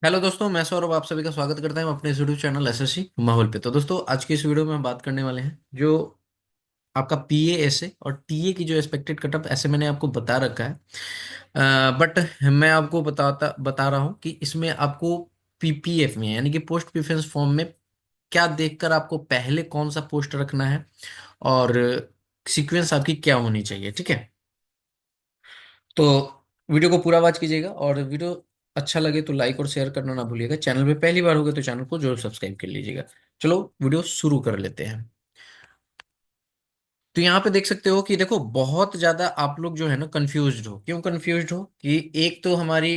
Hello दोस्तों, मैं सौरभ आप सभी का स्वागत करता हूं अपने इस यूट्यूब चैनल एसएससी माहौल पे। तो दोस्तों, आज की इस वीडियो में हम बात करने वाले हैं जो आपका पीए ऐसे और टीए की जो एक्सपेक्टेड कटअप ऐसे मैंने आपको बता रखा है। बट मैं आपको बता रहा हूं कि इसमें आपको पीपीएफ में यानी कि पोस्ट प्रेफरेंस फॉर्म में क्या देखकर आपको पहले कौन सा पोस्ट रखना है और सीक्वेंस आपकी क्या होनी चाहिए। ठीक है, तो वीडियो को पूरा वॉच कीजिएगा और वीडियो अच्छा लगे तो लाइक और शेयर करना ना भूलिएगा। चैनल पे पहली बार होगे तो चैनल को जरूर सब्सक्राइब कर लीजिएगा। चलो वीडियो शुरू कर लेते हैं। तो यहाँ पे देख सकते हो कि देखो, बहुत ज्यादा आप लोग जो है ना कंफ्यूज्ड हो। क्यों कंफ्यूज्ड हो कि एक तो हमारी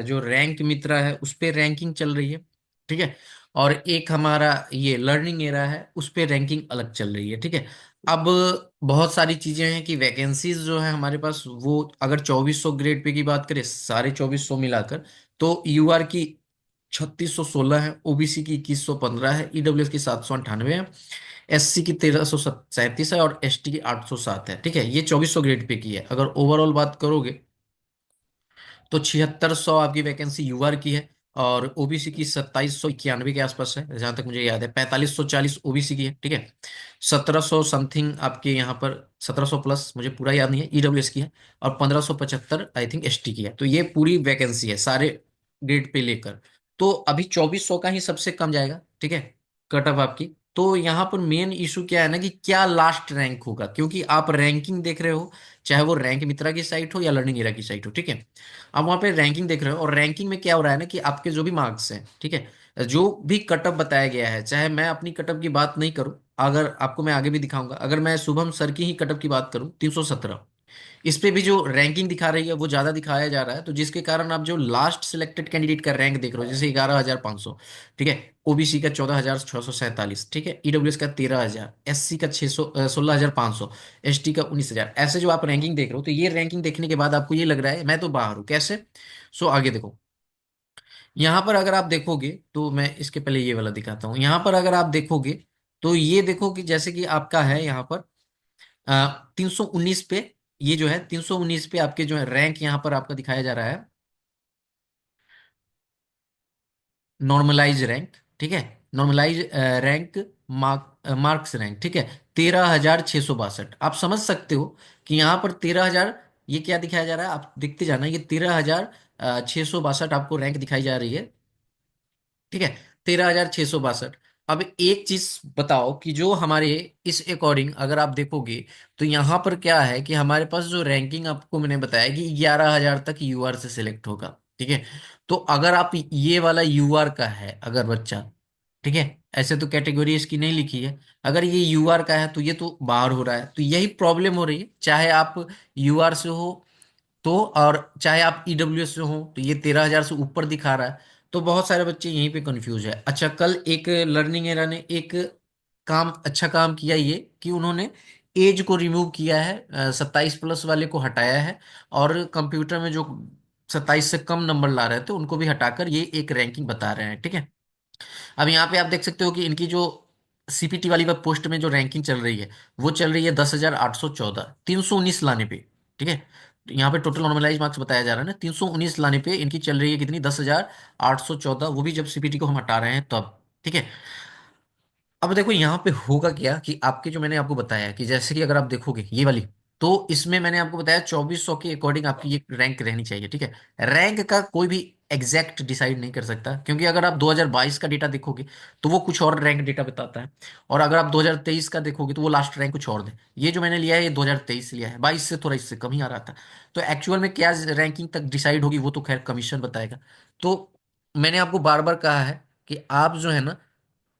जो रैंक मित्रा है उस पे रैंकिंग चल रही है। ठीक है, और एक हमारा ये लर्निंग एरा है उस पे रैंकिंग अलग चल रही है। ठीक है, अब बहुत सारी चीजें हैं कि वैकेंसीज जो है हमारे पास, वो अगर 2400 ग्रेड पे की बात करें, साढ़े 2400 मिलाकर, तो यूआर की 3616 है, ओबीसी की 2115 है, ईडब्ल्यूएस की 798 है, एससी की 1337 है और एसटी की 807 है। ठीक है, ये 2400 ग्रेड पे की है। अगर ओवरऑल बात करोगे तो 7600 आपकी वैकेंसी यूआर की है और ओबीसी की 2791 के आसपास है जहां तक मुझे याद है। 4540 ओबीसी की है। ठीक है, 1700 समथिंग आपके यहाँ पर, 1700 प्लस मुझे पूरा याद नहीं है, ईडब्ल्यूएस की है। और 1575 आई थिंक एसटी की है। तो ये पूरी वैकेंसी है सारे ग्रेड पे लेकर। तो अभी 2400 का ही सबसे कम जाएगा। ठीक है, कट ऑफ आपकी। तो यहाँ पर मेन इशू क्या है ना कि क्या लास्ट रैंक होगा, क्योंकि आप रैंकिंग देख रहे हो, चाहे वो रैंक मित्रा की साइट हो या लर्निंग एरा की साइट हो। ठीक है, आप वहां पे रैंकिंग देख रहे हो और रैंकिंग में क्या हो रहा है ना कि आपके जो भी मार्क्स हैं, ठीक है, जो भी कटअप बताया गया है, चाहे मैं अपनी कटअप की बात नहीं करूं, अगर आपको मैं आगे भी दिखाऊंगा, अगर मैं शुभम सर की ही कटअप की बात करूं 317, इस पे भी जो रैंकिंग दिखा रही है वो ज्यादा दिखाया जा रहा है। तो जिसके कारण आप जो लास्ट सिलेक्टेड कैंडिडेट का रैंक देख रहे हो, जैसे 11,500, ठीक है, ओबीसी का 14,647, ठीक है, ईडब्ल्यूएस का 13,000, एससी का 600 16,500, एसटी का 19,000, ऐसे जो आप रैंकिंग देख रहे हो, तो ये रैंकिंग देखने के बाद आपको ये लग रहा है मैं तो बाहर हूँ कैसे। सो आगे देखो, यहाँ पर अगर आप देखोगे तो मैं इसके पहले ये वाला दिखाता हूँ। यहाँ पर अगर आप देखोगे तो ये देखो कि जैसे कि आपका है यहाँ पर 319 पे, ये जो है 319 पे आपके जो है रैंक यहाँ पर आपका दिखाया जा रहा है, नॉर्मलाइज रैंक। ठीक है, नॉर्मलाइज रैंक, मार्क्स रैंक। ठीक है, 13,662। आप समझ सकते हो कि यहाँ पर 13,000, ये क्या दिखाया जा रहा है, आप देखते जाना, ये 13,662 आपको रैंक दिखाई जा रही है। ठीक है, 13,662। अब एक चीज बताओ कि जो हमारे इस अकॉर्डिंग अगर आप देखोगे तो यहाँ पर क्या है कि हमारे पास जो रैंकिंग आपको मैंने बताया कि 11,000 तक यूआर से सिलेक्ट होगा। ठीक है, तो अगर आप ये वाला यूआर का है अगर बच्चा, ठीक है, ऐसे तो कैटेगरी इसकी नहीं लिखी है, अगर ये यूआर का है तो ये तो बाहर हो रहा है। तो यही प्रॉब्लम हो रही है, चाहे आप यूआर से हो तो, और चाहे आप ईडब्ल्यूएस से हो, तो ये 13,000 से ऊपर दिखा रहा है। तो बहुत सारे बच्चे यहीं पे कंफ्यूज है। अच्छा, कल एक लर्निंग एरा ने एक काम, अच्छा काम किया ये कि उन्होंने एज को रिमूव किया है, 27 प्लस वाले को हटाया है, और कंप्यूटर में जो 27 से कम नंबर ला रहे थे उनको भी हटाकर ये एक रैंकिंग बता रहे हैं। ठीक है, अब यहाँ पे आप देख सकते हो कि इनकी जो सीपीटी वाली वेब पोस्ट में जो रैंकिंग चल रही है वो चल रही है 10,814, 319 लाने पे। ठीक है, तो यहाँ पे टोटल नॉर्मलाइज मार्क्स बताया जा रहा है ना, 319 लाने पे इनकी चल रही है कितनी, 10,814, वो भी जब सीपीटी को हम हटा रहे हैं तब। ठीक है, अब देखो यहाँ पे होगा क्या कि आपके जो मैंने आपको बताया कि जैसे कि अगर आप देखोगे ये वाली, तो इसमें मैंने आपको बताया 2400 के अकॉर्डिंग आपकी ये रैंक रहनी चाहिए। ठीक है, रैंक का कोई भी एग्जैक्ट डिसाइड नहीं कर सकता, क्योंकि अगर आप 2022 का डेटा देखोगे तो वो कुछ और रैंक डेटा बताता है, और अगर आप 2023 का देखोगे तो वो लास्ट रैंक कुछ और दे। ये जो मैंने लिया है ये 2023 से लिया है, 22 से थोड़ा इससे कम ही आ रहा था। तो एक्चुअल में क्या रैंकिंग तक डिसाइड होगी वो तो खैर कमीशन बताएगा। तो मैंने आपको बार बार कहा है कि आप जो है ना,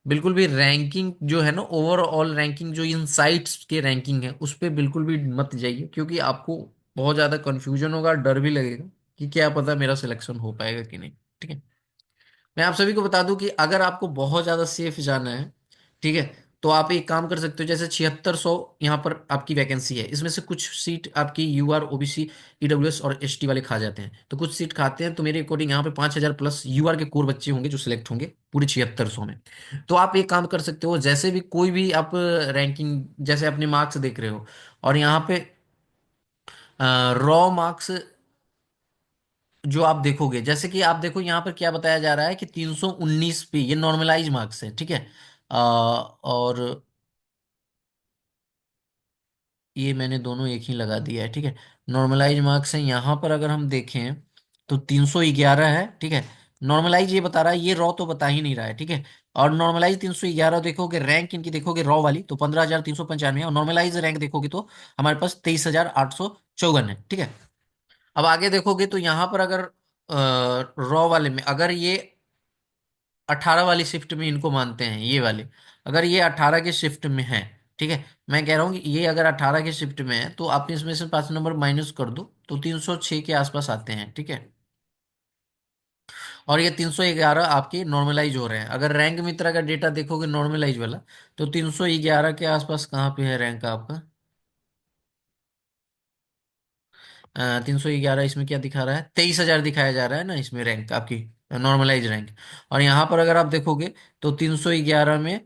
बिल्कुल भी रैंकिंग जो है ना, ओवरऑल रैंकिंग जो इन साइट्स के रैंकिंग है उस पर बिल्कुल भी मत जाइए, क्योंकि आपको बहुत ज़्यादा कंफ्यूजन होगा, डर भी लगेगा कि क्या पता मेरा सिलेक्शन हो पाएगा कि नहीं। ठीक है, मैं आप सभी को बता दूं कि अगर आपको बहुत ज़्यादा सेफ जाना है, ठीक है, तो आप एक काम कर सकते हो। जैसे 7600 यहाँ पर आपकी वैकेंसी है, इसमें से कुछ सीट आपकी यूआर, ओबीसी, ईडब्ल्यूएस और एसटी वाले खा जाते हैं, तो कुछ सीट खाते हैं। तो मेरे अकॉर्डिंग यहाँ पे 5,000 प्लस यूआर के कोर बच्चे होंगे जो सिलेक्ट होंगे पूरे 7600 में। तो आप एक काम कर सकते हो, जैसे भी कोई भी आप रैंकिंग, जैसे अपने मार्क्स देख रहे हो और यहाँ पे रॉ मार्क्स जो आप देखोगे, जैसे कि आप देखो यहाँ पर क्या बताया जा रहा है कि 319 पे ये नॉर्मलाइज मार्क्स है, ठीक है। और ये मैंने दोनों एक ही लगा दिया है, ठीक है। नॉर्मलाइज मार्क्स है यहाँ पर, अगर हम देखें तो 311 है, ठीक है। नॉर्मलाइज ये बता रहा है, ये रॉ तो बता ही नहीं रहा है, ठीक है। और नॉर्मलाइज 311 देखोगे, रैंक इनकी देखोगे रॉ वाली तो 15,395 है, और नॉर्मलाइज रैंक देखोगे तो हमारे पास 23,854 है, ठीक है। अब आगे देखोगे तो यहाँ पर अगर रॉ वाले में अगर ये 18 वाली शिफ्ट में इनको मानते हैं, ये वाले अगर ये 18 के शिफ्ट में है, ठीक है। मैं कह रहा हूँ कि ये अगर 18 के शिफ्ट में है तो आप इसमें से 5 नंबर माइनस कर दो तो 306 के आसपास आते हैं, ठीक है। और ये 311 आपके नॉर्मलाइज हो रहे हैं। अगर रैंक मित्रा का डेटा देखोगे नॉर्मलाइज वाला, तो 311 के आसपास कहाँ पे है रैंक आपका। 311 इसमें क्या दिखा रहा है, 23,000 दिखाया जा रहा है ना इसमें रैंक आपकी, नॉर्मलाइज रैंक। और यहाँ पर अगर आप देखोगे तो 311 में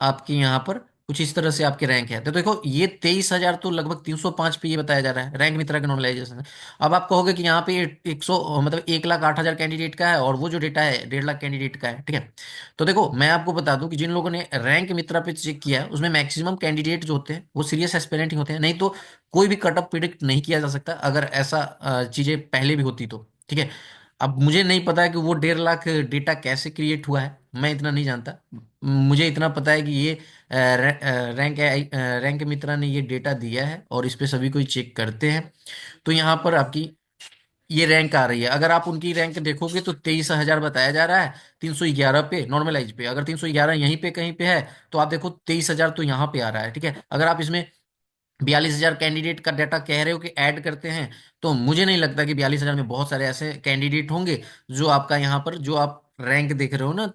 आपके यहाँ पर कुछ इस तरह से आपके रैंक है। तो देखो ये 23,000 तो लगभग 305 पे ये बताया जा रहा है रैंक मित्रा का नॉर्मलाइजेशन। अब आप कहोगे कि यहाँ पे 100 मतलब 1,08,000 कैंडिडेट का है और वो जो डेटा है 1.5 लाख कैंडिडेट का है, ठीक है। तो देखो मैं आपको बता दूं कि जिन लोगों ने रैंक मित्रा पे चेक किया है उसमें मैक्सिमम कैंडिडेट जो होते हैं वो सीरियस एस्पिरेंट ही होते हैं, नहीं तो कोई भी कट ऑफ प्रिडिक्ट नहीं किया जा सकता अगर ऐसा चीजें पहले भी होती तो, ठीक है। अब मुझे नहीं पता है कि वो 1.5 लाख डेटा कैसे क्रिएट हुआ है, मैं इतना नहीं जानता। मुझे इतना पता है कि ये रैंक मित्रा ने ये डेटा दिया है और इस पे सभी कोई चेक करते हैं। तो यहाँ पर आपकी ये रैंक आ रही है, अगर आप उनकी रैंक देखोगे तो 23,000 बताया जा रहा है 311 पे नॉर्मलाइज पे। अगर 311 यहीं पे कहीं पे है तो आप देखो 23,000 तो यहाँ पे आ रहा है, ठीक है। अगर आप इसमें 42,000 कैंडिडेट का डाटा कह रहे हो कि ऐड करते हैं, तो मुझे नहीं लगता कि 42,000 में बहुत सारे ऐसे कैंडिडेट होंगे जो आपका यहाँ पर जो आप रैंक देख रहे हो ना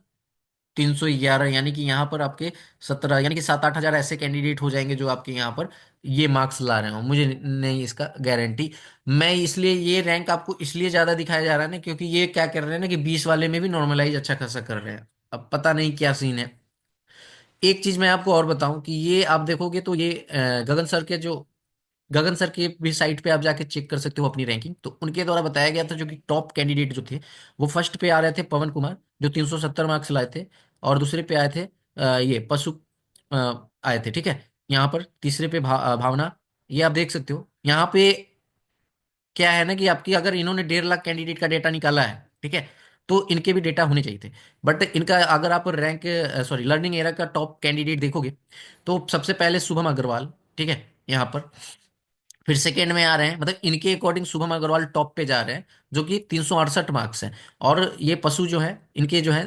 311, यानी कि यहाँ पर आपके 17 यानी कि 7-8 हजार ऐसे कैंडिडेट हो जाएंगे जो आपके यहाँ पर ये मार्क्स ला रहे हो, मुझे नहीं इसका गारंटी। मैं इसलिए ये रैंक आपको इसलिए ज्यादा दिखाया जा रहा है ना क्योंकि ये क्या कर रहे हैं ना कि 20 वाले में भी नॉर्मलाइज अच्छा खासा कर रहे हैं। अब पता नहीं क्या सीन है। एक चीज मैं आपको और बताऊं कि ये आप देखोगे तो ये गगन सर के भी साइट पे आप जाके चेक कर सकते हो अपनी रैंकिंग। तो उनके द्वारा बताया गया था जो कि टॉप कैंडिडेट जो थे वो फर्स्ट पे आ रहे थे पवन कुमार जो 370 मार्क्स लाए थे, और दूसरे पे आए थे ये पशु आए थे, ठीक है। यहाँ पर तीसरे पे भावना, ये आप देख सकते हो। यहाँ पे क्या है ना कि आपकी अगर इन्होंने 1.5 लाख कैंडिडेट का डेटा निकाला है, ठीक है, तो इनके भी डेटा होने चाहिए थे। बट इनका अगर आप रैंक सॉरी लर्निंग एरा का टॉप कैंडिडेट देखोगे तो सबसे पहले शुभम अग्रवाल, ठीक है, यहाँ पर। फिर सेकेंड में आ रहे हैं, मतलब इनके अकॉर्डिंग शुभम अग्रवाल टॉप पे जा रहे हैं जो कि 368 मार्क्स हैं। और ये पशु जो है इनके जो है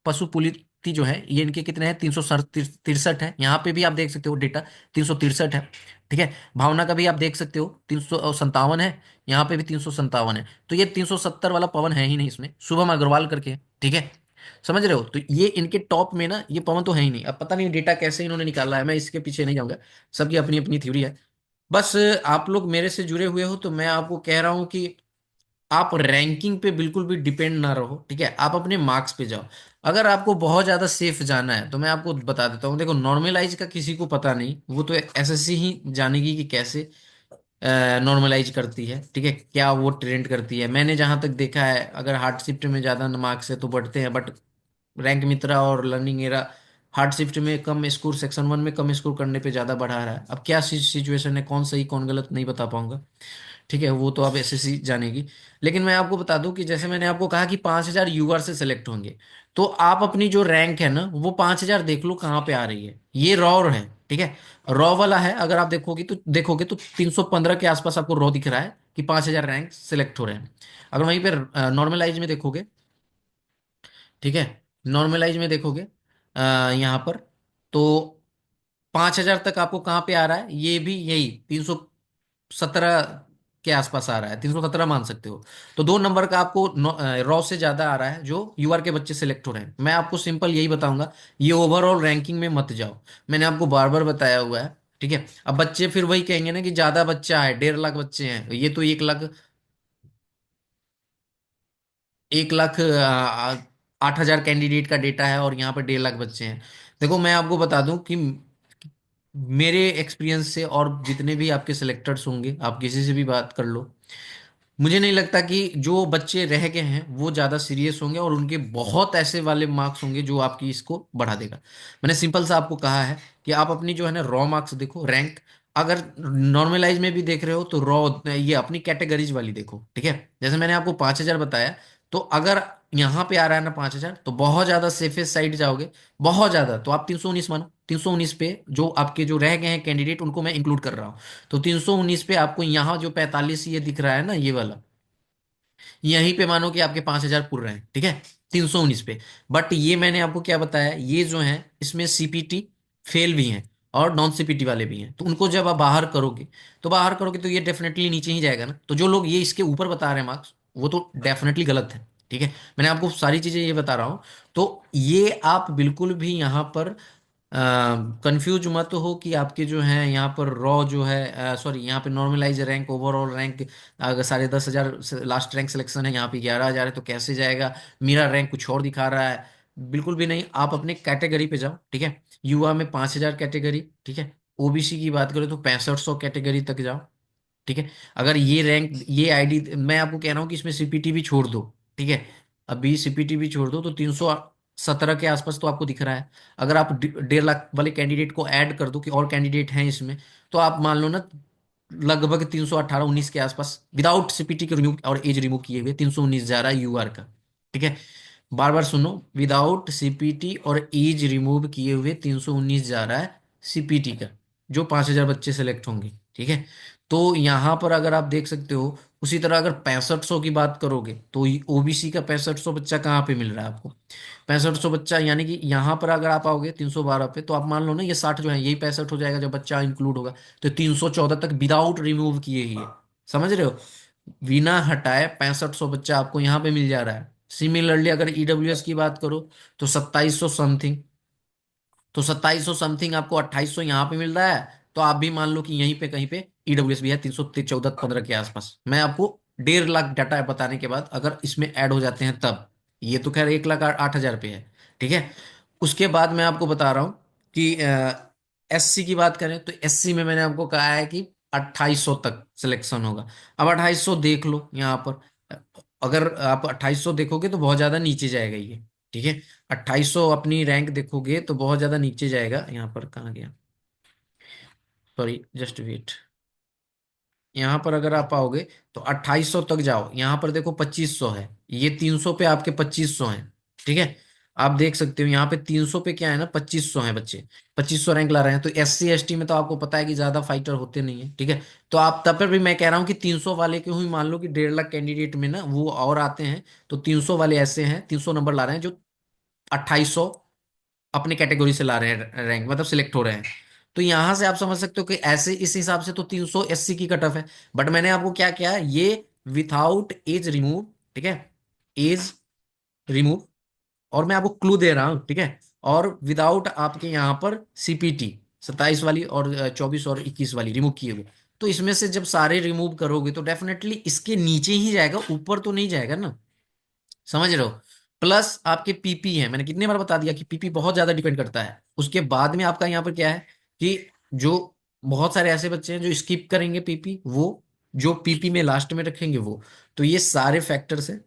पशु पुलिति जो है ये इनके कितने हैं, 363 है। यहाँ पे भी आप देख सकते हो डेटा 363 है, ठीक है। भावना का भी आप देख सकते हो 357 है, यहाँ पे भी 357 है। तो ये 370 वाला पवन है ही नहीं इसमें, शुभम अग्रवाल करके, ठीक है। समझ रहे हो, तो ये इनके टॉप में ना ये पवन तो है ही नहीं। अब पता नहीं डेटा कैसे इन्होंने निकाला है, मैं इसके पीछे नहीं जाऊंगा, सबकी अपनी अपनी थ्योरी है। बस आप लोग मेरे से जुड़े हुए हो तो मैं आपको कह रहा हूं कि आप रैंकिंग पे बिल्कुल भी डिपेंड ना रहो, ठीक है। आप अपने मार्क्स पे जाओ। अगर आपको बहुत ज्यादा सेफ जाना है तो मैं आपको बता देता हूँ, देखो नॉर्मलाइज का किसी को पता नहीं, वो तो एसएससी ही जानेगी कि कैसे नॉर्मलाइज करती है, ठीक है, क्या वो ट्रेंड करती है। मैंने जहां तक देखा है अगर हार्ड शिफ्ट में ज्यादा मार्क्स है तो बढ़ते हैं, बट रैंक मित्रा और लर्निंग एरा हार्ड शिफ्ट में कम स्कोर, सेक्शन 1 में कम स्कोर करने पे ज्यादा बढ़ा रहा है। अब क्या सिचुएशन है, कौन सही कौन गलत नहीं बता पाऊंगा, ठीक है, वो तो अब एसएससी जानेगी। लेकिन मैं आपको बता दूं कि जैसे मैंने आपको कहा कि 5,000 यूआर से सेलेक्ट होंगे, तो आप अपनी जो रैंक है ना वो 5,000 देख लो कहाँ पे आ रही है, ये रॉ है, ठीक है। रॉ वाला है, अगर आप देखोगे तो 315 के आसपास आपको रॉ दिख रहा है कि 5,000 रैंक सेलेक्ट हो रहे हैं। अगर वहीं पे नॉर्मलाइज में देखोगे, ठीक है, नॉर्मलाइज में देखोगे यहाँ पर तो 5,000 तक आपको कहाँ पे आ रहा है, ये भी यही 317 के आसपास आ रहा है, 317 मान सकते हो। तो 2 नंबर का आपको रॉ से ज्यादा आ रहा है जो यूआर के बच्चे सिलेक्ट हो रहे हैं। मैं आपको सिंपल यही बताऊंगा, ये ओवरऑल रैंकिंग में मत जाओ, मैंने आपको बार बार बताया हुआ है, ठीक है। अब बच्चे फिर वही कहेंगे ना कि ज्यादा बच्चा है, 1.5 लाख बच्चे हैं, ये तो 1,08,000 कैंडिडेट का डेटा है और यहाँ पर 1.5 लाख बच्चे हैं। देखो मैं आपको बता दूं कि मेरे एक्सपीरियंस से और जितने भी आपके सिलेक्टर्स होंगे आप किसी से भी बात कर लो, मुझे नहीं लगता कि जो बच्चे रह गए हैं वो ज्यादा सीरियस होंगे, और उनके बहुत ऐसे वाले मार्क्स होंगे जो आपकी इसको बढ़ा देगा। मैंने सिंपल सा आपको कहा है कि आप अपनी जो है ना रॉ मार्क्स देखो, रैंक। अगर नॉर्मलाइज में भी देख रहे हो तो रॉ ये अपनी कैटेगरीज वाली देखो, ठीक है। जैसे मैंने आपको 5,000 बताया, तो अगर यहाँ पे आ रहा है ना 5,000, तो बहुत ज्यादा सेफेस्ट साइड जाओगे, बहुत ज्यादा, तो आप 319 मानो। 319 पे जो आपके जो रह गए हैं कैंडिडेट उनको मैं इंक्लूड कर रहा हूँ। तो 319 पे आपको यहाँ जो 45 ये दिख रहा है ना, ये वाला, यहीं पे मानो कि आपके 5,000 पुर रहे हैं, ठीक है, 319 पे। बट ये मैंने आपको क्या बताया, ये जो है इसमें सीपीटी फेल भी हैं और नॉन सीपीटी वाले भी हैं, तो उनको जब आप बाहर करोगे तो ये डेफिनेटली नीचे ही जाएगा ना। तो जो लोग ये इसके ऊपर बता रहे हैं मार्क्स, वो तो डेफिनेटली गलत है, ठीक है। मैंने आपको सारी चीजें ये बता रहा हूँ। तो ये आप बिल्कुल भी यहाँ पर कंफ्यूज मत हो कि आपके जो है यहाँ पर रॉ जो है, सॉरी, यहाँ पे नॉर्मलाइज रैंक, ओवरऑल रैंक, अगर 10,500 लास्ट रैंक सिलेक्शन है, यहाँ पे 11,000 है, तो कैसे जाएगा, मेरा रैंक कुछ और दिखा रहा है। बिल्कुल भी नहीं, आप अपने कैटेगरी पे जाओ, ठीक है। युवा में 5,000 कैटेगरी, ठीक है। ओबीसी की बात करें तो 6500 कैटेगरी तक जाओ, ठीक है। अगर ये रैंक, ये आईडी, मैं आपको कह रहा हूँ कि इसमें सीपीटी भी छोड़ दो, ठीक है। अभी सीपीटी भी छोड़ दो तो 317 के आसपास तो आपको दिख रहा है। अगर आप 1.5 लाख वाले कैंडिडेट को ऐड कर दो कि और कैंडिडेट हैं इसमें, तो आप मान लो ना लगभग 318-19 के आसपास विदाउट सीपीटी के रिमूव और एज रिमूव किए हुए 319 जा रहा है यूआर का, ठीक है। बार बार सुनो, विदाउट सीपीटी और एज रिमूव किए हुए 319 जा रहा है सीपीटी का, जो 5,000 बच्चे सेलेक्ट होंगे, ठीक है। तो यहाँ पर अगर आप देख सकते हो, उसी तरह अगर 6500 की बात करोगे तो ओबीसी का 6500 बच्चा कहाँ पे मिल रहा है आपको, 6500 बच्चा, यानी कि यहाँ पर अगर आप आओगे 312 पे, तो आप मान लो ना ये 60 जो है यही 65 हो जाएगा जब बच्चा इंक्लूड होगा। तो 314 तक विदाउट रिमूव किए ही है, समझ रहे हो, बिना हटाए 6500 बच्चा आपको यहाँ पे मिल जा रहा है। सिमिलरली अगर ईडब्ल्यूएस की बात करो तो 2700 समथिंग, तो 2700 समथिंग आपको 2800 यहाँ पे मिल रहा है। तो आप भी मान लो कि यहीं पे कहीं पे ईडब्ल्यूएस भी है 314-15 के आसपास। मैं आपको 1.5 लाख डाटा बताने के बाद अगर इसमें ऐड हो जाते हैं तब, ये तो खैर 1,08,000 पे है, ठीक है। उसके बाद मैं आपको बता रहा हूँ कि एससी की बात करें तो एससी में मैंने आपको कहा है कि 2800 तक सिलेक्शन होगा। अब 2800 देख लो यहाँ पर, अगर आप 2800 देखोगे तो बहुत ज्यादा नीचे जाएगा ये, ठीक है। 2800 अपनी रैंक देखोगे तो बहुत ज्यादा नीचे जाएगा। यहाँ पर कहाँ गया, सॉरी, जस्ट वेट। यहाँ पर अगर आप आओगे तो 2800 तक जाओ, यहाँ पर देखो 2500 है, ये 300 पे आपके 2500 है, ठीक है। आप देख सकते हो यहाँ पे 300 पे क्या है ना, 2500 है बच्चे, 2500 रैंक ला रहे हैं। तो एससी एसटी में तो आपको पता है कि ज्यादा फाइटर होते नहीं है, ठीक है। तो आप तब पर भी मैं कह रहा हूँ कि 300 वाले के ही मान लो कि 1.5 लाख कैंडिडेट में ना वो और आते हैं, तो 300 वाले ऐसे हैं, 300 नंबर ला रहे हैं जो 2800 अपने कैटेगरी से ला रहे हैं रैंक, मतलब सिलेक्ट हो रहे हैं। तो यहां से आप समझ सकते हो कि ऐसे इस हिसाब से तो 300 एससी की कट ऑफ है। बट मैंने आपको क्या किया, ये विथाउट एज रिमूव, ठीक है, एज रिमूव, और मैं आपको क्लू दे रहा हूं, ठीक है। और विदाउट आपके यहाँ पर सीपीटी 27 वाली और 24 और 21 वाली रिमूव किए हुए। तो इसमें से जब सारे रिमूव करोगे तो डेफिनेटली इसके नीचे ही जाएगा, ऊपर तो नहीं जाएगा ना, समझ रहे हो। प्लस आपके पीपी है, मैंने कितने बार बता दिया कि पीपी बहुत ज्यादा डिपेंड करता है। उसके बाद में आपका यहाँ पर क्या है कि जो बहुत सारे ऐसे बच्चे हैं जो स्किप करेंगे पीपी, वो जो पीपी में लास्ट में रखेंगे वो। तो ये सारे फैक्टर्स हैं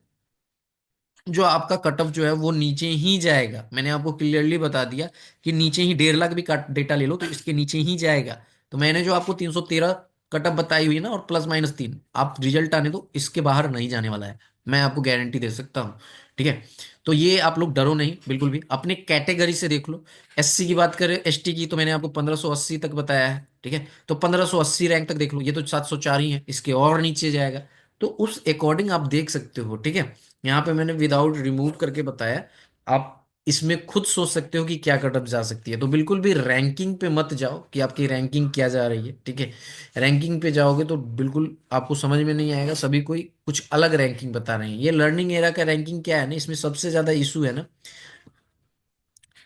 जो आपका कट ऑफ जो है वो नीचे ही जाएगा। मैंने आपको क्लियरली बता दिया कि नीचे ही 1.5 लाख भी कट डेटा ले लो तो इसके नीचे ही जाएगा। तो मैंने जो आपको 313 कट ऑफ बताई हुई है ना, और +-3, आप रिजल्ट आने दो, इसके बाहर नहीं जाने वाला है, मैं आपको गारंटी दे सकता हूँ, ठीक है। तो ये आप लोग डरो नहीं बिल्कुल भी, अपने कैटेगरी से देख लो। एससी की बात करें, एसटी की, तो मैंने आपको 1580 तक बताया है, ठीक है। तो 1580 रैंक तक देख लो, ये तो 704 ही है, इसके और नीचे जाएगा। तो उस अकॉर्डिंग आप देख सकते हो, ठीक है। यहाँ पे मैंने विदाउट रिमूव करके बताया, आप इसमें खुद सोच सकते हो कि क्या कट ऑफ जा सकती है। तो बिल्कुल भी रैंकिंग पे मत जाओ कि आपकी रैंकिंग क्या जा रही है, ठीक है। रैंकिंग पे जाओगे तो बिल्कुल आपको समझ में नहीं आएगा, सभी कोई कुछ अलग रैंकिंग बता रहे हैं। ये लर्निंग एरा का रैंकिंग क्या है ना, इसमें सबसे ज्यादा इशू है ना,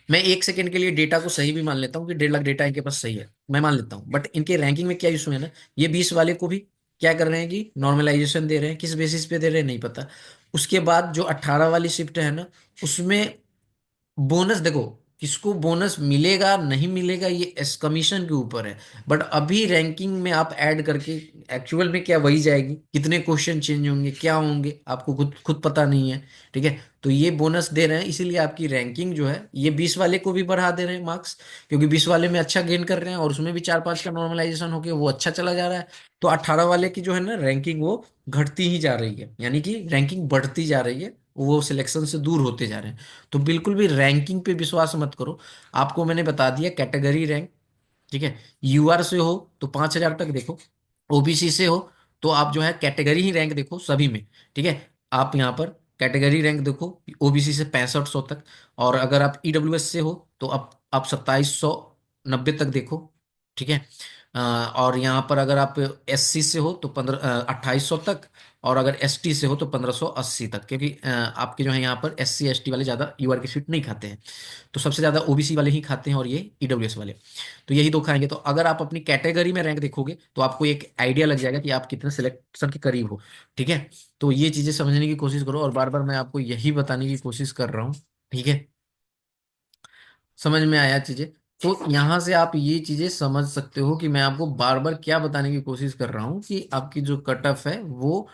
मैं 1 सेकंड के लिए डेटा को सही भी मान लेता हूँ कि 1.5 लाख डेटा इनके पास सही है, मैं मान लेता हूँ, बट इनके रैंकिंग में क्या इशू है ना, ये 20 वाले को भी क्या कर रहे हैं कि नॉर्मलाइजेशन दे रहे हैं, किस बेसिस पे दे रहे हैं नहीं पता। उसके बाद जो 18 वाली शिफ्ट है ना, उसमें बोनस देखो, किसको बोनस मिलेगा नहीं मिलेगा ये एस कमीशन के ऊपर है। बट अभी रैंकिंग में आप ऐड करके एक्चुअल में क्या वही जाएगी, कितने क्वेश्चन चेंज होंगे क्या होंगे आपको खुद खुद पता नहीं है। ठीक है, तो ये बोनस दे रहे हैं इसीलिए आपकी रैंकिंग जो है ये 20 वाले को भी बढ़ा दे रहे हैं मार्क्स, क्योंकि 20 वाले में अच्छा गेन कर रहे हैं और उसमें भी 4-5 का नॉर्मलाइजेशन होके वो अच्छा चला जा रहा है। तो 18 वाले की जो है ना रैंकिंग वो घटती ही जा रही है, यानी कि रैंकिंग बढ़ती जा रही है, वो सिलेक्शन से दूर होते जा रहे हैं। तो बिल्कुल भी रैंकिंग पे विश्वास मत करो। आपको मैंने बता दिया कैटेगरी रैंक। ठीक है, यूआर से हो तो 5,000 तक देखो, ओबीसी से हो तो आप जो है कैटेगरी ही रैंक देखो सभी में। ठीक है, आप यहाँ पर कैटेगरी रैंक देखो ओबीसी से 6500 तक, और अगर आप ईडब्ल्यूएस से हो तो आप 2790 तक देखो। ठीक है, और यहाँ पर अगर आप एससी से हो तो 2800 तक, और अगर एसटी से हो तो 1580 तक, क्योंकि आपके जो है यहाँ पर एससी एसटी वाले ज़्यादा यूआर की सीट नहीं खाते हैं, तो सबसे ज़्यादा ओबीसी वाले ही खाते हैं और ये ईडब्ल्यूएस वाले। तो यही दो खाएंगे। तो अगर आप अपनी कैटेगरी में रैंक देखोगे तो आपको एक आइडिया लग जाएगा कि आप कितने सिलेक्शन के करीब हो। ठीक है, तो ये चीज़ें समझने की कोशिश करो, और बार बार मैं आपको यही बताने की कोशिश कर रहा हूँ। ठीक है, समझ में आया चीजें? तो यहाँ से आप ये चीजें समझ सकते हो कि मैं आपको बार बार क्या बताने की कोशिश कर रहा हूँ कि आपकी जो कट ऑफ है वो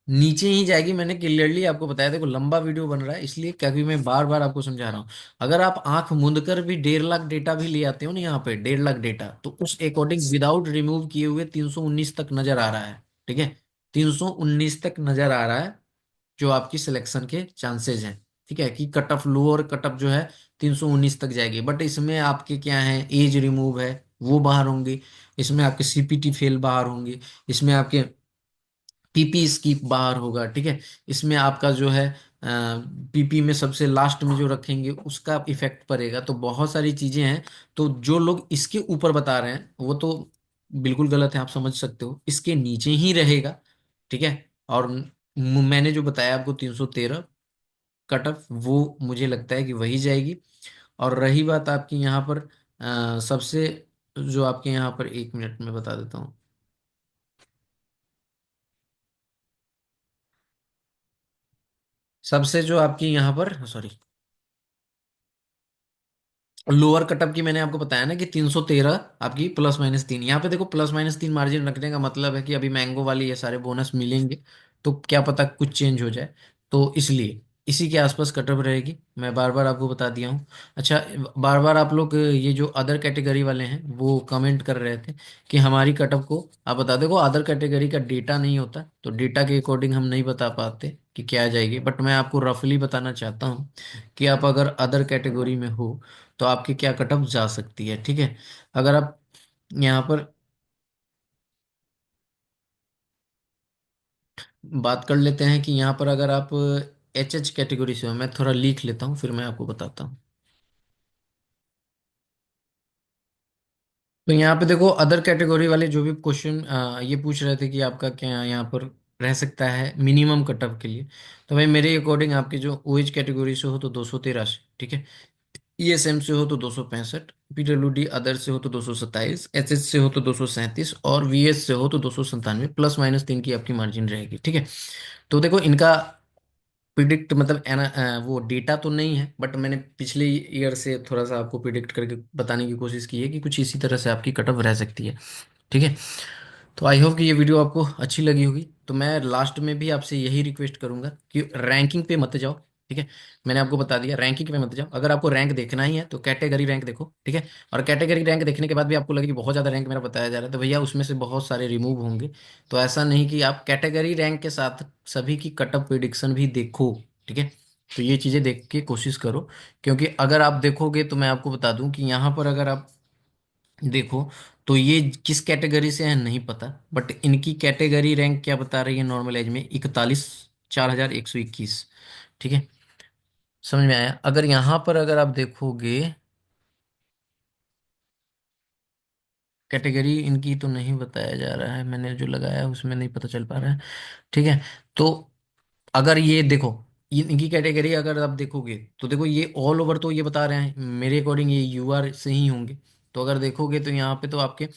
नीचे ही जाएगी। मैंने क्लियरली आपको बताया, देखो लंबा वीडियो बन रहा है इसलिए, क्योंकि मैं बार बार आपको समझा रहा हूँ। अगर आप आंख मूंद कर भी 1.5 लाख डेटा भी ले आते हो ना यहाँ पे, 1.5 लाख डेटा, तो उस अकॉर्डिंग विदाउट रिमूव किए हुए 319 तक नजर आ रहा है। ठीक है, 319 तक नजर आ रहा है जो आपकी सिलेक्शन के चांसेस हैं। ठीक है, कि cut off lower cut off जो है 319 तक जाएगी, बट इसमें आपके क्या है, एज रिमूव है वो बाहर होंगे, इसमें आपके सीपीटी फेल बाहर होंगे, इसमें आपके पीपी स्कीप बाहर होगा। ठीक है, इसमें आपका जो है पीपी में सबसे लास्ट में जो रखेंगे उसका इफेक्ट पड़ेगा, तो बहुत सारी चीजें हैं। तो जो लोग इसके ऊपर बता रहे हैं वो तो बिल्कुल गलत है, आप समझ सकते हो, इसके नीचे ही रहेगा। ठीक है, और मैंने जो बताया आपको 313 कट ऑफ, वो मुझे लगता है कि वही जाएगी। और रही बात आपकी यहाँ पर सबसे, जो आपके यहाँ पर, 1 मिनट में बता देता हूँ। सबसे जो आपकी यहाँ पर, सॉरी, लोअर कटअप की मैंने आपको बताया ना कि 313 आपकी +-3, यहाँ पे देखो +-3 मार्जिन रखने का मतलब है कि अभी मैंगो वाली ये सारे बोनस मिलेंगे, तो क्या पता कुछ चेंज हो जाए, तो इसलिए इसी के आसपास कटअप रहेगी। मैं बार बार आपको बता दिया हूँ। अच्छा, बार बार आप लोग ये जो अदर कैटेगरी वाले हैं वो कमेंट कर रहे थे कि हमारी कटअप को आप बता, देखो अदर कैटेगरी का डेटा नहीं होता, तो डेटा के अकॉर्डिंग हम नहीं बता पाते कि क्या आ जाएगी, बट मैं आपको रफली बताना चाहता हूँ कि आप अगर अदर कैटेगरी में हो तो आपकी क्या कट ऑफ जा सकती है। ठीक है, अगर आप यहाँ पर बात कर लेते हैं कि यहाँ पर अगर आप एच कैटेगरी से हो, मैं थोड़ा लिख लेता हूँ फिर मैं आपको बताता हूँ। तो यहाँ पे देखो अदर कैटेगरी वाले जो भी क्वेश्चन ये पूछ रहे थे कि आपका क्या यहाँ पर रह सकता है मिनिमम कट ऑफ के लिए, तो भाई मेरे अकॉर्डिंग आपके जो ओएच कैटेगरी से हो तो 283। ठीक है, ईएसएम से हो तो 265, पीडब्ल्यूडी अदर से हो तो 227, एचएच से हो तो 237, और वीएस से हो तो 297, +-3 की आपकी मार्जिन रहेगी। ठीक है, तो देखो इनका प्रिडिक्ट मतलब वो डेटा तो नहीं है, बट मैंने पिछले ईयर से थोड़ा सा आपको प्रिडिक्ट करके बताने की कोशिश की है कि कुछ इसी तरह से आपकी कट ऑफ रह सकती है। ठीक है, तो आई होप कि ये वीडियो आपको अच्छी लगी होगी। तो मैं लास्ट में भी आपसे यही रिक्वेस्ट करूंगा कि रैंकिंग पे मत जाओ। ठीक है, मैंने आपको बता दिया रैंकिंग पे मत जाओ, अगर आपको रैंक देखना ही है तो कैटेगरी रैंक देखो। ठीक है, और कैटेगरी रैंक देखने के बाद भी आपको लगे कि बहुत ज़्यादा रैंक मेरा बताया जा रहा है, तो भैया उसमें से बहुत सारे रिमूव होंगे। तो ऐसा नहीं कि आप कैटेगरी रैंक के साथ सभी की कट ऑफ प्रिडिक्शन भी देखो। ठीक है, तो ये चीज़ें देख के कोशिश करो, क्योंकि अगर आप देखोगे तो मैं आपको बता दूं कि यहाँ पर अगर आप देखो तो ये किस कैटेगरी से है नहीं पता, बट इनकी कैटेगरी रैंक क्या बता रही है नॉर्मल एज में, 41, 4121। ठीक है, समझ में आया? अगर यहाँ पर अगर आप देखोगे, कैटेगरी इनकी तो नहीं बताया जा रहा है, मैंने जो लगाया है उसमें नहीं पता चल पा रहा है। ठीक है, तो अगर ये देखो इनकी कैटेगरी अगर आप देखोगे तो देखो ये ऑल ओवर तो ये बता रहे हैं, मेरे अकॉर्डिंग ये यूआर से ही होंगे। तो अगर देखोगे तो यहाँ पे तो आपके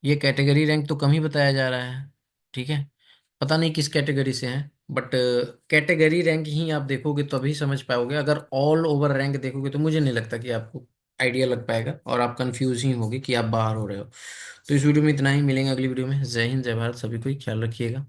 ये कैटेगरी रैंक तो कम ही बताया जा रहा है। ठीक है, पता नहीं किस कैटेगरी से है। बट कैटेगरी रैंक ही आप देखोगे तो अभी समझ पाओगे। अगर ऑल ओवर रैंक देखोगे तो मुझे नहीं लगता कि आपको आइडिया लग पाएगा, और आप कंफ्यूज ही होगे कि आप बाहर हो रहे हो। तो इस वीडियो में इतना ही, मिलेंगे अगली वीडियो में। जय हिंद, जय भारत, सभी को ख्याल रखिएगा।